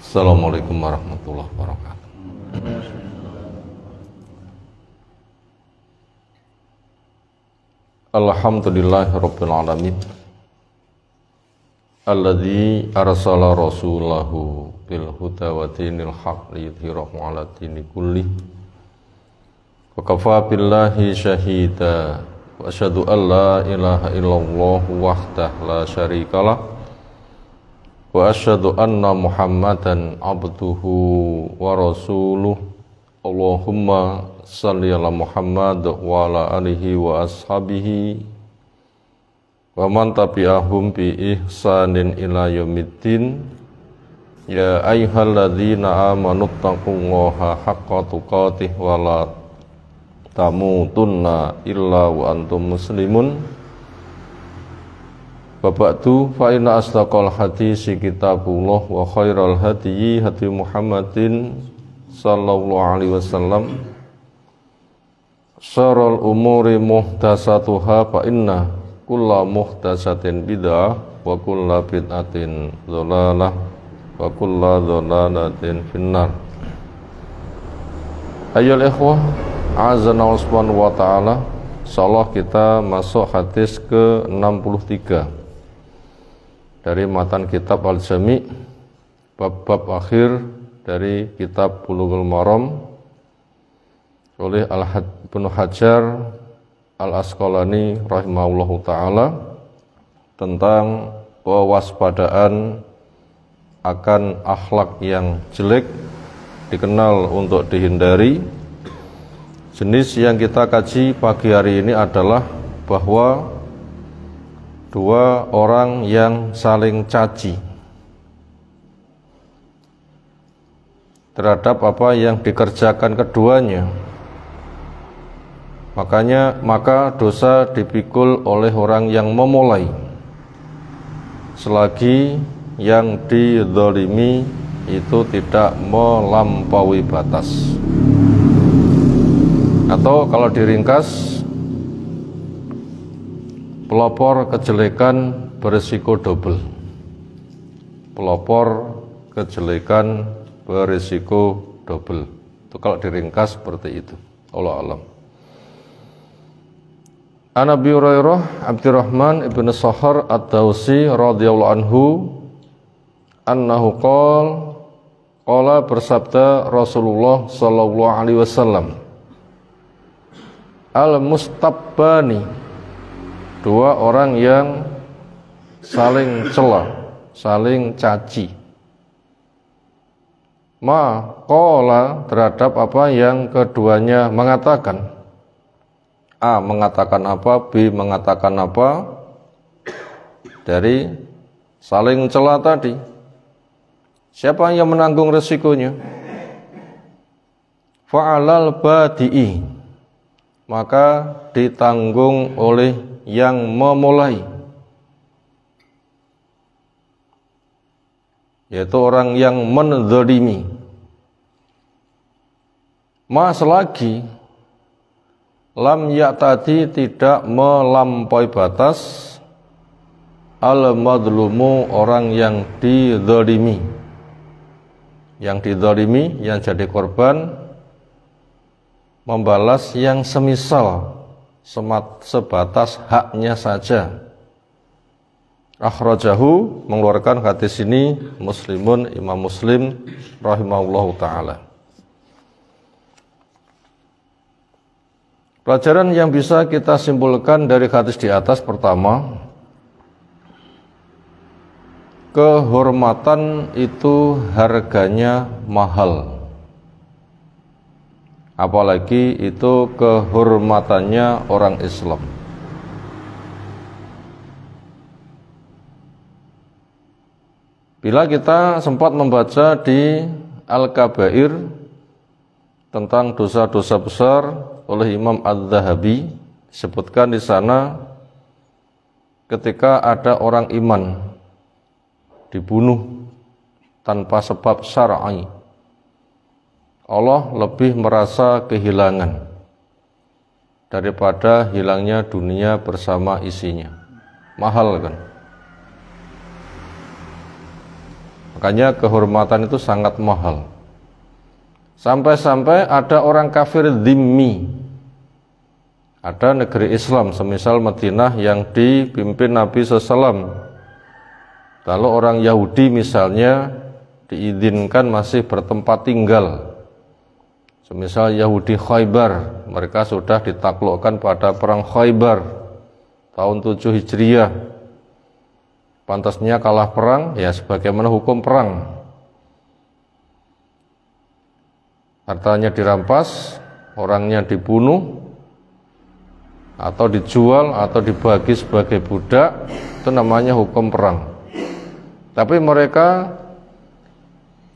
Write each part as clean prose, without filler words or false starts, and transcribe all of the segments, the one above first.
Assalamualaikum warahmatullahi wabarakatuh. Alhamdulillahirabbil alamin. Alladzi arsala rasulahu bil huda wa dinil haqq liyudhhirahu 'ala dini kulli. Wa kafa billahi syahida. Wa asyhadu an la ilaha illallah wahdahu la syarikalah. Wa asyhadu anna Muhammadan abduhu wa rasuluh. Allahumma salli ala Muhammad wa ala alihi wa ashabihi wa man tabi'ahum bi ihsanin ila yaumiddin. Ya ayyuhalladzina amanu taqullaha haqqa tuqatih wa la tamutunna illa wa antum muslimun. Wa ba'du fa inna asdaqal hadisi kitabullah wa khairal hadyi hadi Muhammadin sallallahu alaihi wasallam. Syarrul umuri muhdatsatuha fa inna kulla muhdatsatin bid'ah wa kulla bid'atin dhalalah wa kulla dhalalatin finnar. Ayyuhal ikhwah, azza wa ta'ala. Insyaallah kita masuk hadis ke-63 dari matan kitab Al-Jami', bab-bab akhir dari kitab Bulughul Maram oleh Ibnu Hajar Al-Asqalani rahimahullahu ta'ala, tentang pewaspadaan akan akhlak yang jelek, dikenal untuk dihindari. Jenis yang kita kaji pagi hari ini adalah bahwa dua orang yang saling caci terhadap apa yang dikerjakan keduanya, maka dosa dipikul oleh orang yang memulai, selagi yang dizalimi itu tidak melampaui batas. Atau kalau diringkas, pelopor kejelekan berisiko double. Pelopor kejelekan berisiko double. Itu kalau diringkas seperti itu. Allah alam. An Abi Hurairah Abdurrahman ibn Sakhar ad-Dawsi radhiyallahu anhu annahu qala bersabda Rasulullah sallallahu alaihi wasallam, al-mustabbani, dua orang yang saling cela, saling caci. Qala, terhadap apa yang keduanya mengatakan. A mengatakan apa, B mengatakan apa, dari saling cela tadi. Siapa yang menanggung resikonya? Fa'alal badi'i, maka ditanggung oleh yang memulai, yaitu orang yang menzalimi. Selagi lam ya'tadi, tidak melampaui batas, al-madlumu, orang yang dizalimi. Yang dizalimi, yang jadi korban, membalas yang semisal, sebatas haknya saja. Akhrajahu, mengeluarkan hadis ini Muslimun, Imam Muslim rahimahullahu ta'ala. Pelajaran yang bisa kita simpulkan dari hadis di atas, pertama, kehormatan itu harganya mahal. Apalagi itu kehormatannya orang Islam. Bila kita sempat membaca di Al-Kabair tentang dosa-dosa besar oleh Imam Az-Zahabi, disebutkan di sana ketika ada orang iman dibunuh tanpa sebab syar'i, Allah lebih merasa kehilangan daripada hilangnya dunia bersama isinya. Mahal kan? Makanya kehormatan itu sangat mahal. Sampai-sampai ada orang kafir dhimmi. Ada negeri Islam, semisal Madinah yang dipimpin Nabi SAW. Lalu orang Yahudi misalnya diizinkan masih bertempat tinggal. Semisal Yahudi Khaybar, mereka sudah ditaklukkan pada perang Khaybar tahun 7 Hijriah. Pantasnya kalah perang, ya sebagaimana hukum perang. Hartanya dirampas, orangnya dibunuh, atau dijual, atau dibagi sebagai budak, itu namanya hukum perang. Tapi mereka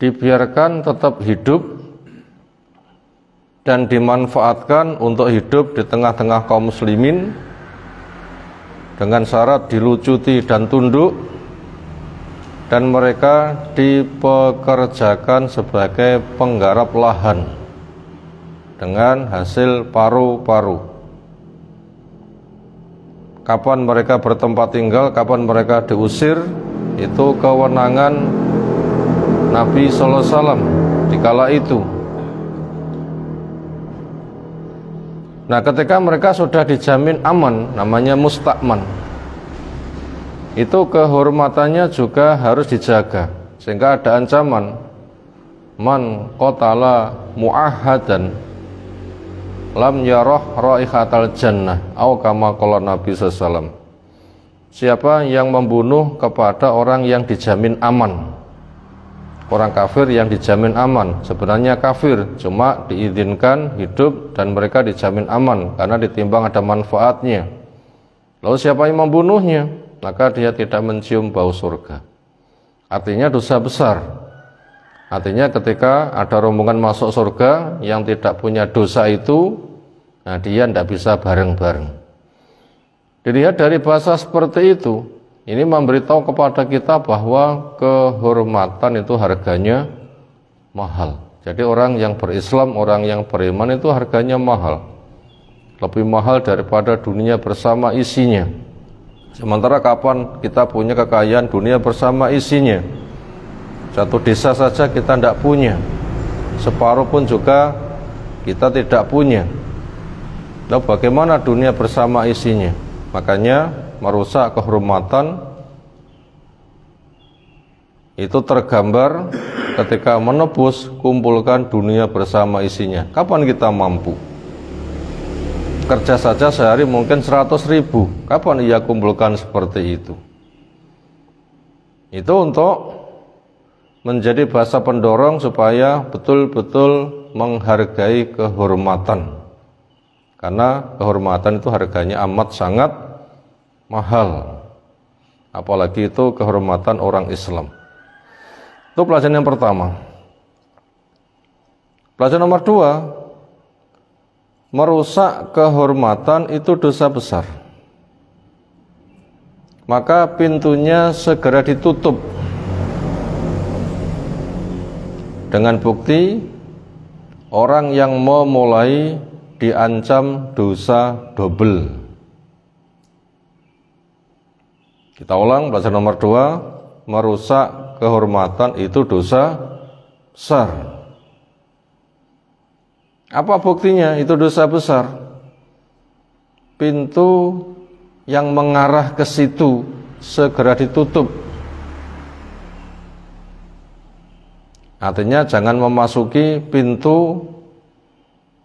dibiarkan tetap hidup dan dimanfaatkan untuk hidup di tengah-tengah kaum muslimin dengan syarat dilucuti dan tunduk, dan mereka dipekerjakan sebagai penggarap lahan dengan hasil paru-paru. Kapan mereka bertempat tinggal, kapan mereka diusir, itu kewenangan Nabi sallallahu alaihi wasallam dikala itu. Nah, ketika mereka sudah dijamin aman, namanya mustakman, itu kehormatannya juga harus dijaga, sehingga ada ancaman man qatala mu'ahadan lam yarah raihatal jannah atau kama qala Nabi sallallahu alaihi wasallam. Siapa yang membunuh kepada orang yang dijamin aman, orang kafir yang dijamin aman, sebenarnya kafir, cuma diizinkan hidup dan mereka dijamin aman karena ditimbang ada manfaatnya. Lalu siapa yang membunuhnya, maka dia tidak mencium bau surga. Artinya dosa besar. Artinya ketika ada rombongan masuk surga yang tidak punya dosa itu, nah dia tidak bisa bareng-bareng. Dilihat dari bahasa seperti itu, ini memberitahu kepada kita bahwa kehormatan itu harganya mahal. Jadi orang yang berislam, orang yang beriman itu harganya mahal. Lebih mahal daripada dunia bersama isinya. Sementara kapan kita punya kekayaan dunia bersama isinya? Satu desa saja kita tidak punya. Separuh pun juga kita tidak punya. Lalu bagaimana dunia bersama isinya? Makanya merusak kehormatan itu tergambar ketika menebus kumpulkan dunia bersama isinya. Kapan kita mampu? Kerja saja sehari mungkin 100.000. Kapan ia kumpulkan seperti itu? Itu untuk menjadi bahasa pendorong supaya betul-betul menghargai kehormatan. Karena kehormatan itu harganya amat sangat mahal. Apalagi itu kehormatan orang Islam. Itu pelajaran yang pertama. Pelajaran nomor 2, merusak kehormatan itu dosa besar. Maka pintunya segera ditutup. Dengan bukti orang yang memulai diancam dosa double. Kita ulang pelajaran nomor 2, merusak kehormatan itu dosa besar. Apa buktinya itu dosa besar? Pintu yang mengarah ke situ segera ditutup. Artinya jangan memasuki pintu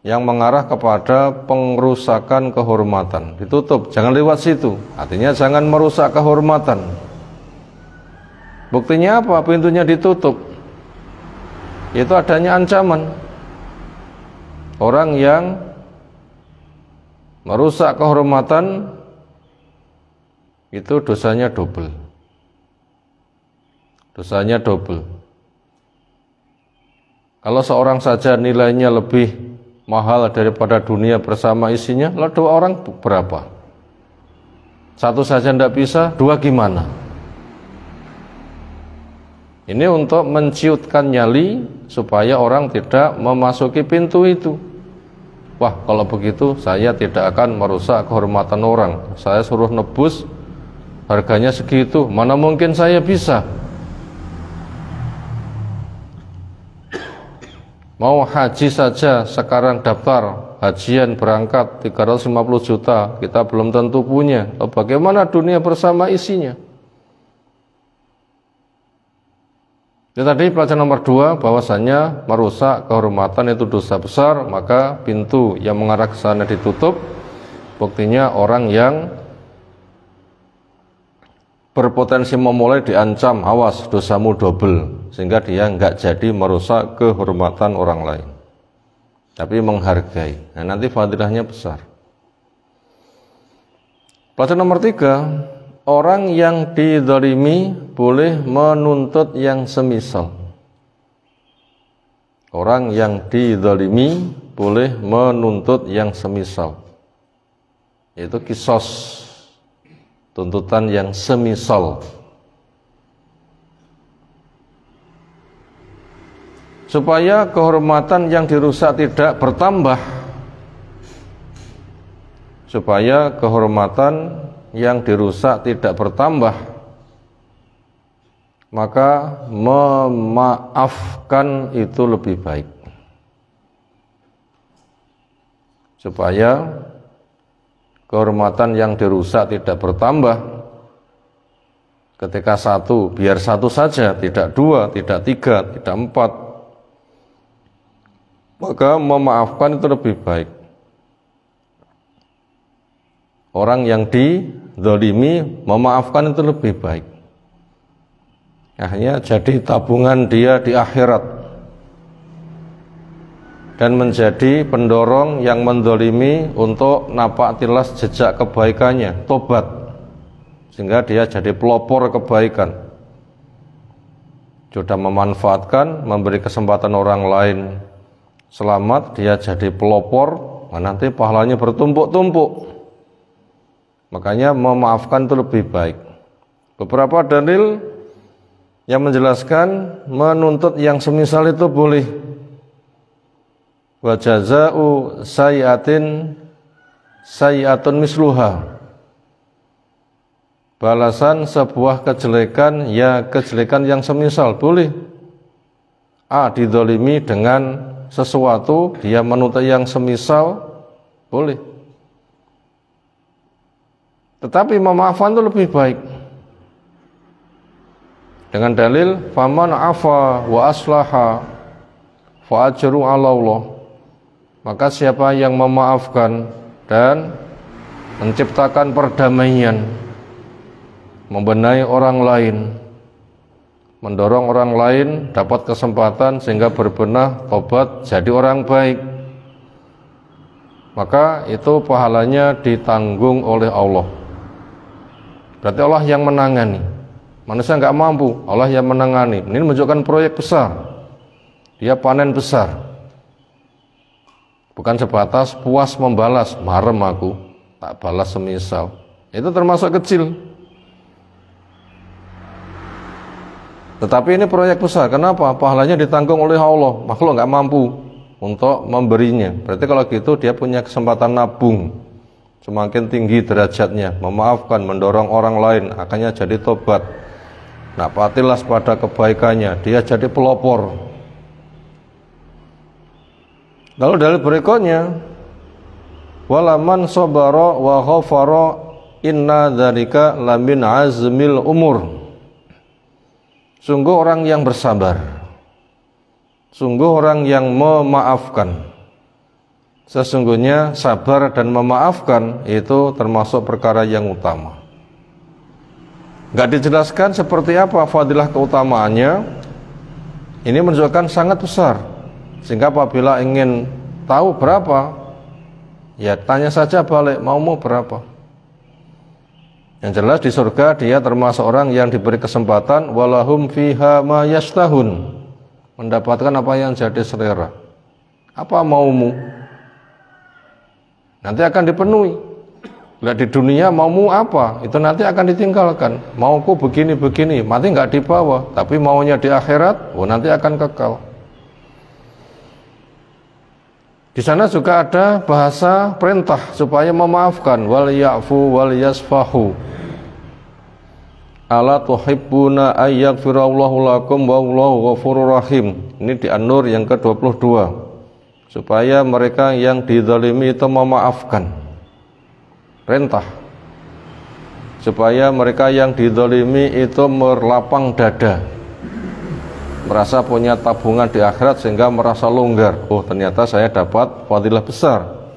yang mengarah kepada pengrusakan kehormatan. Ditutup, jangan lewat situ. Artinya jangan merusak kehormatan. Buktinya apa? Pintunya ditutup. Itu adanya ancaman. Orang yang merusak kehormatan itu dosanya double. Dosanya double. Kalau seorang saja nilainya lebih mahal daripada dunia bersama isinya, lalu 2 orang berapa? 1 saja tidak bisa, 2 gimana? Ini untuk menciutkan nyali supaya orang tidak memasuki pintu itu. Wah, kalau begitu saya tidak akan merusak kehormatan orang. Saya suruh nebus harganya segitu, mana mungkin saya bisa? Mau haji saja sekarang daftar hajian berangkat 350 juta, kita belum tentu punya. Bagaimana dunia bersama isinya? Itu tadi pelajaran nomor 2, bahwasannya merusak kehormatan itu dosa besar, maka pintu yang mengarah ke sana ditutup. Buktinya orang yang berpotensi memulai diancam, awas dosamu double, sehingga dia nggak jadi merusak kehormatan orang lain, tapi menghargai. Nah, nanti fadilahnya besar. Pelajaran nomor 3, orang yang dizalimi boleh menuntut yang semisal. Orang yang dizalimi boleh menuntut yang semisal, yaitu kisos, tuntutan yang semisal, supaya kehormatan yang dirusak tidak bertambah. Supaya kehormatan yang dirusak tidak bertambah, maka memaafkan itu lebih baik. Supaya kehormatan yang dirusak tidak bertambah, ketika satu, biar satu saja, tidak 2, tidak 3, tidak 4, maka memaafkan itu lebih baik. Orang yang dizalimi memaafkan itu lebih baik. Akhirnya jadi tabungan dia di akhirat, dan menjadi pendorong yang menzalimi untuk napak tilas jejak kebaikannya, tobat, sehingga dia jadi pelopor kebaikan. Sudah memanfaatkan, memberi kesempatan orang lain selamat, dia jadi pelopor, nanti pahalanya bertumpuk-tumpuk. Makanya memaafkan itu lebih baik. Beberapa dalil yang menjelaskan menuntut yang semisal itu boleh. Wa jaza'u sayyi'atin sayyi'atun misluha. Balasan sebuah kejelekan ya kejelekan yang semisal, boleh. A dizalimi dengan sesuatu, dia menuntut yang semisal, boleh. Tetapi memaafkan itu lebih baik. Dengan dalil faman afa wa aslaha fa ajru 'ala Allah. Maka siapa yang memaafkan dan menciptakan perdamaian, membenahi orang lain, mendorong orang lain dapat kesempatan sehingga berbenah, tobat, jadi orang baik, maka itu pahalanya ditanggung oleh Allah. Berarti Allah yang menangani. Manusia nggak mampu, Allah yang menangani. Ini menunjukkan proyek besar, dia panen besar. Bukan sebatas puas membalas, marem aku, tak balas semisal. Itu termasuk kecil. Tetapi ini proyek besar. Kenapa? Pahalanya ditanggung oleh Allah. Makhluk nggak mampu untuk memberinya. Berarti kalau gitu dia punya kesempatan nabung. Semakin tinggi derajatnya, memaafkan, mendorong orang lain, akhirnya jadi tobat. Nah, patilas pada kebaikannya, dia jadi pelopor. Lalu dalil berikutnya, walaman sabara wa ghafara inna dzalika lamin azmil umur. Sungguh orang yang bersabar, sungguh orang yang memaafkan, sesungguhnya sabar dan memaafkan itu termasuk perkara yang utama. Gak dijelaskan seperti apa fadilah keutamaannya. Ini menunjukkan sangat besar. Sehingga apabila ingin tahu berapa, ya tanya saja balik, mau berapa. Yang jelas di surga dia termasuk orang yang diberi kesempatan walahum fiha ma yashtahun, mendapatkan apa yang jadi selera. Apa maumu? Nanti akan dipenuhi. Lah di dunia maumu apa? Itu nanti akan ditinggalkan. Mauku begini-begini, mati nggak dibawa. Tapi maunya di akhirat, nanti akan kekal. Di sana juga ada bahasa perintah supaya memaafkan, wal ya'fu wal yasfahu. Ala tuhibbuna ayyaghfirallahu lakum wallahu ghafurur rahim. Ini di An-Nur yang ke-22. Supaya mereka yang dizalimi itu memaafkan. Perintah. Supaya mereka yang dizalimi itu merlapang dada. Merasa punya tabungan di akhirat sehingga merasa longgar. Oh, ternyata saya dapat fadilah besar.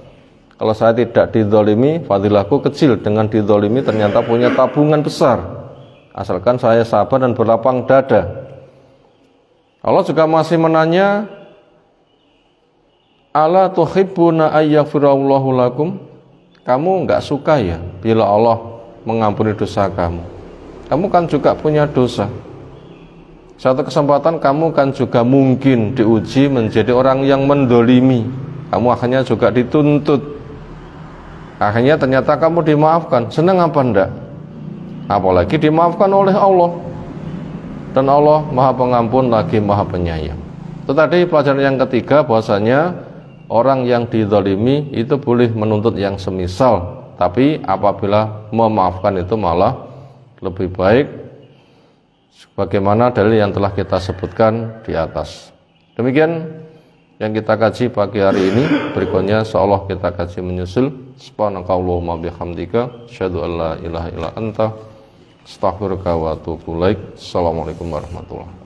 Kalau saya tidak dizalimi, fadilahku kecil. Dengan dizalimi ternyata punya tabungan besar. Asalkan saya sabar dan berlapang dada. Allah juga masih menanya, ala tuhibbuna ayyaghfirallahu lakum. Kamu enggak suka ya bila Allah mengampuni dosa kamu? Kamu kan juga punya dosa. Suatu kesempatan kamu kan juga mungkin diuji menjadi orang yang mendolimi. Kamu akhirnya juga dituntut. Akhirnya ternyata kamu dimaafkan. Senang apa enggak? Apalagi dimaafkan oleh Allah. Dan Allah Maha Pengampun lagi Maha Penyayang. Itu tadi pelajaran yang ketiga, bahwasanya orang yang dizalimi itu boleh menuntut yang semisal, tapi apabila memaafkan itu malah lebih baik, sebagaimana dalil yang telah kita sebutkan di atas. Demikian yang kita kaji pagi hari ini. Berikutnya insyaallah kita kaji menyusul. Subhanakallahumma bihamdika asyhadu an la ilaha illa anta astaghfiruka wa atubu ilaik. Assalamualaikum warahmatullahi wabarakatuh.